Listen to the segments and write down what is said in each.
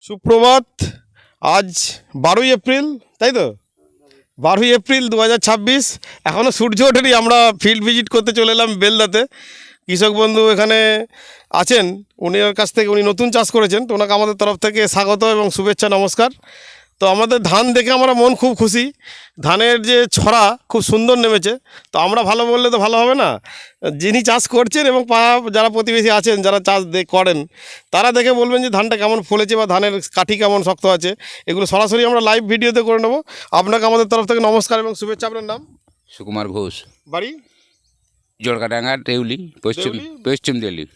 সুপ্রভাত। আজ 12ই এপ্রিল, তাই তো? 12ই এপ্রিল 2026। এখনও সূর্য ওঠেনি। আমরা ফিল্ড ভিজিট করতে চলে এলাম বেলদাতে। কৃষক বন্ধু এখানে আছেন, উনির কাছ থেকে উনি নতুন চাষ করেছেন, তো ওনাকে আমাদের তরফ থেকে স্বাগত এবং শুভেচ্ছা, নমস্কার। তো আমাদের ধান দেখে আমরা মন খুব খুশি। ধানের যে ছড়া খুব সুন্দর নেমেছে। তো আমরা ভালো বললে তো ভালো হবে না, যিনি চাষ করছেন এবং যারা প্রতিবেশী আছেন যারা চাষ করেন তারা দেখে বলবেন যে ধানটা কেমন ফলেছে বা ধানের কাঠি কেমন শক্ত আছে। এগুলো সরাসরি আমরা লাইভ ভিডিওতে করে নেব। আপনাকে আমাদের তরফ থেকে নমস্কার এবং শুভেচ্ছা। আপনার নাম? সুকুমার ঘোষ, বাড়ি? জলকাডাঙ্গা, দেউলি, পশ্চিম দিল্লি।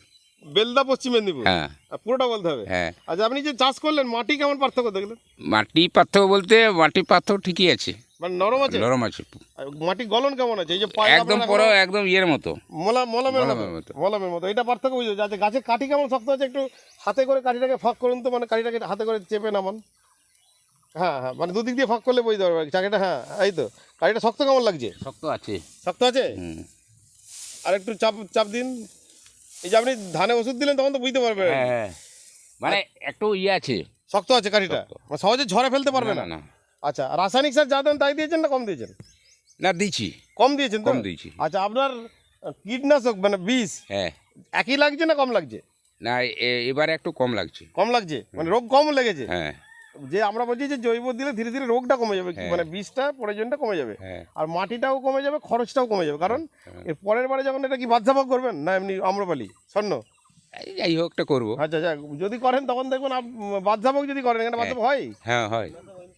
বেলদা, পশ্চিম মেদিনীপুর। হ্যাঁ, পুরোটা বলতে হবে। হ্যাঁ। আচ্ছা, আপনি যে চাষ করলেন মাটি কেমন পার্থক্য দেখলেন? মাটি পার্থক্য বলতে মাটির পার্থক্য ঠিকই আছে, মানে নরম আছে? নরম আছে। আর মাটি গলন কেমন আছে? এই যে একদম পুরো একদম ইয়ের মতো, মলমের মতো। এটা পার্থক্য বুঝতে যাচ্ছে। গাছের কাঠি কেমন শক্ত আছে একটু হাতে করে কাঠিটাকে ফাঁক করুন তো, মানে কাঠিটাকে হাতে করে চেপে নামান। হ্যাঁ হ্যাঁ, মানে দুদিক দিয়ে ফাঁক করলে বুঝতে পারবে চাকিটা। হ্যাঁ, এই তো। কাঠিটা শক্ত কেমন লাগছে? শক্ত আছে, শক্ত আছে। আর একটু চাপ দিন। এই যে আপনি ধানে ওষুধ দিলেন তখন তো বুঝতে পারবে। হ্যাঁ, মানে একটু ইয়ে আছে, শক্ত আছে কাঠিটা, মানে সহজে ঝরে ফেলতে পারবে না। আচ্ছা, রাসায়নিক সার যা দেন তাই দিয়েছেন না কম দিয়েছেন? না দিয়েছি, কম দিয়েছেন তো? কম দিয়েছি। আচ্ছা, আপনার কীটনাশক মানে বিষ হ্যাঁ, একই লাগছে না কম লাগছে? না এবারে একটু কম লাগছে। কম লাগছে, মানে রোগ কম লেগেছে। হ্যাঁ, যে আমরা বলছি যে জৈব দিলে ধীরে ধীরে রোগটা কমে যাবে, মানে বীজটা প্রয়োজনটা কমে যাবে, আর মাটিটাও কমে যাবে, খরচটাও কমে যাবে। কারণ এর পরের বারে যখন এটা কি বাদশাভোগ করবেন না এমনি আম্রপালি স্বর্ণ? যাই হোক একটা করবো। আচ্ছা আচ্ছা, যদি করেন তখন দেখবেন বাদশাভোগ যদি করেন, এখানে বাদশাভোগ হয়। হ্যাঁ হয়,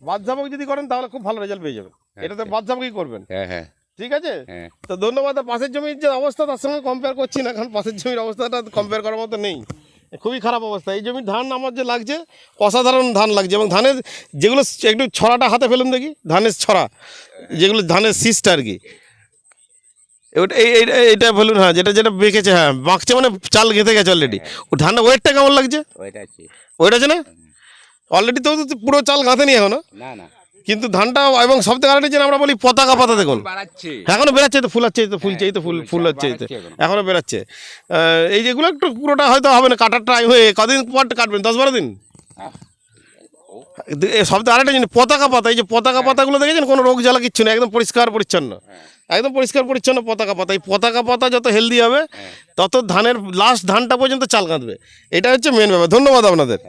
বাদশাভোগ যদি করেন তাহলে খুব ভালো রেজাল্ট পেয়ে যাবেন। এটা তো বাদশাভোগই করবেন। হ্যাঁ হ্যাঁ, ঠিক আছে। তো ধন্যবাদ। পাশের জমির যে অবস্থা তার সঙ্গে কম্পেয়ার করছি না, কারণ পাশের জমির অবস্থাটা কম্পেয়ার করার মতো নেই, খুবই খারাপ অবস্থা। এই জমির ধান আমার যে লাগছে অসাধারণ ধান লাগছে। এবং ধানের যেগুলো একটু ছড়াটা হাতে ফেলুন দেখি, ধানের ছড়া যেগুলো, ধানের শীষটা আর কি, এইটা ফেলুন। হ্যাঁ, যেটা যেটা বেঁকেছে, হ্যাঁ বাঁকছে, মানে চাল গেঁথে গেছে অলরেডি। ও ধানের ওয়েটটা কেমন লাগছে? ওইটা আছে না অলরেডি? তো পুরো চাল গাঁথেনি এখনো না না, কিন্তু ধানটা। এবং সব থেকে আরেকটা যেন আমরা বলি পতাকা পাতা, দেখুন এখনো বেরাচ্ছে, তো ফুল হচ্ছে, তো ফুলছে, এই তো ফুল হচ্ছে, এই তো এখনো বেরাচ্ছে। এই যেগুলো একটু পুরোটা হয়তো হবে না, কাটার টাইম হয়ে কদিন পর কাটবেন? 10-12 দিন। সব থেকে আরেকটা জিনিস পতাকা পাতা, এই যে পতাকা পাতাগুলো দেখেছেন, কোনো রোগ জ্বালা কিচ্ছু নেই, একদম পরিষ্কার পরিচ্ছন্ন, একদম পরিষ্কার পরিচ্ছন্ন পতাকা পাতা। এই পতাকা পাতা যত হেলদি হবে তত ধানের লাস্ট ধানটা পর্যন্ত চাল কাঁদবে। এটা হচ্ছে মেন ব্যাপার। ধন্যবাদ আপনাদের।